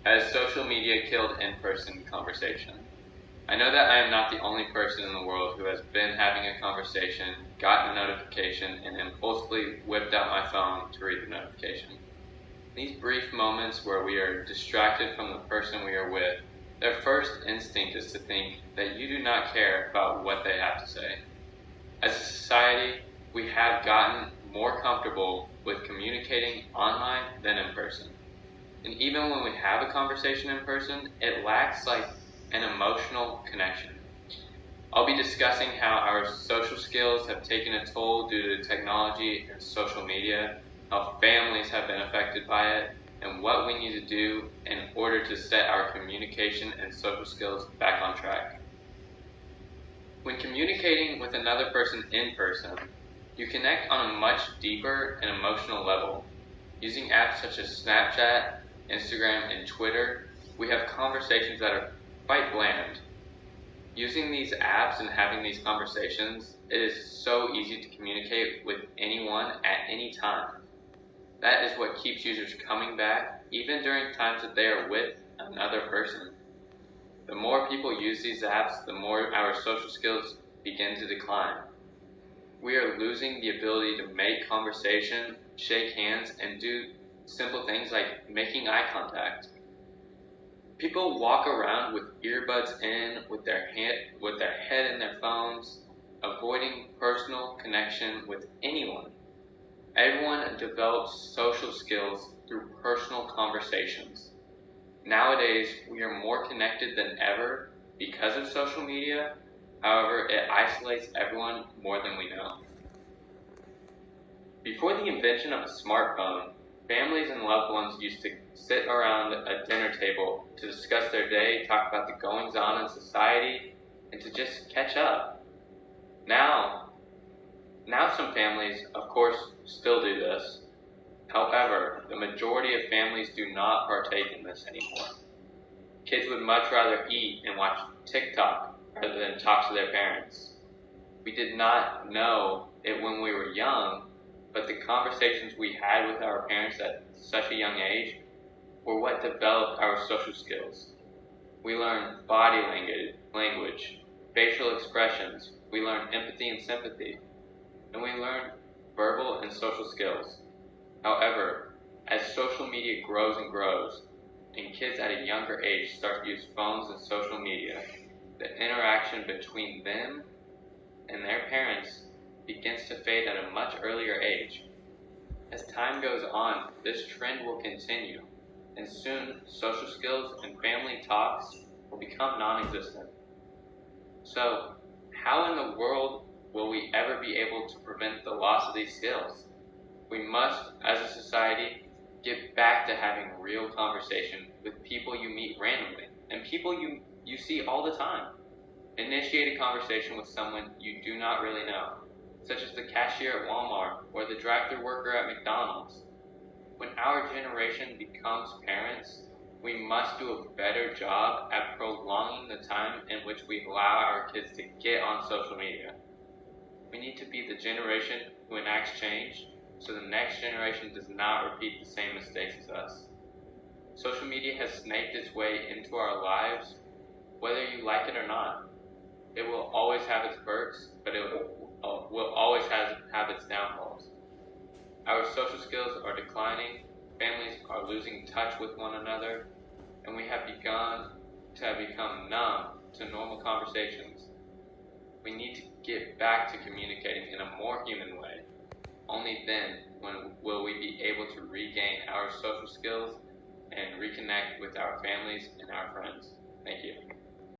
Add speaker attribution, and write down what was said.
Speaker 1: Has social media killed in-person conversation? I know that I am not the only person in the world who has been having a conversation, gotten a notification, and impulsively whipped out my phone to read the notification. These brief moments where we are distracted from the person we are with, their first instinct is to think that you do not care about what they have to say. As a society, we have gotten more comfortable with communicating online than in person. And even when we have a conversation in person, it lacks an emotional connection. I'll be discussing how our social skills have taken a toll due to technology and social media, how families have been affected by it, and what we need to do in order to set our communication and social skills back on track. When communicating with another person in person, you connect on a much deeper and emotional level. Using apps such as Snapchat, Instagram, and Twitter, we have conversations that are quite bland. Using these apps and having these conversations, it is so easy to communicate with anyone at any time. That is what keeps users coming back, even during times that they are with another person. The more people use these apps, the more our social skills begin to decline. We are losing the ability to make conversation, shake hands, and do simple things like making eye contact. People walk around with earbuds in, with their head in their phones, avoiding personal connection with anyone. Everyone develops social skills through personal conversations. Nowadays, we are more connected than ever because of social media. However, it isolates everyone more than we know. Before the invention of a smartphone, families and loved ones used to sit around a dinner table to discuss their day, talk about the goings-on in society, and to just catch up. Now some families, of course, still do this. However, the majority of families do not partake in this anymore. Kids would much rather eat and watch TikTok rather than talk to their parents. We did not know it when we were young, but the conversations we had with our parents at such a young age were what developed our social skills. We learned body language, facial expressions, we learned empathy and sympathy, and we learned verbal and social skills. However, as social media grows and grows, and kids at a younger age start to use phones and social media, the interaction between them and their parents begins to fade at a much earlier age. As time goes on, this trend will continue, and soon social skills and family talks will become non-existent. So, how in the world will we ever be able to prevent the loss of these skills? We must, as a society, get back to having real conversation with people you meet randomly and people you see all the time. Initiate a conversation with someone you do not really know, such as the cashier at Walmart or the drive-thru worker at McDonald's. When our generation becomes parents, we must do a better job at prolonging the time in which we allow our kids to get on social media. We need to be the generation who enacts change so the next generation does not repeat the same mistakes as us. Social media has snaked its way into our lives, whether you like it or not. It will always have its perks, but it will always have its downfalls. Our social skills are declining, families are losing touch with one another, and we have begun to become numb to normal conversations. We need to get back to communicating in a more human way. Only then will we be able to regain our social skills and reconnect with our families and our friends. Thank you.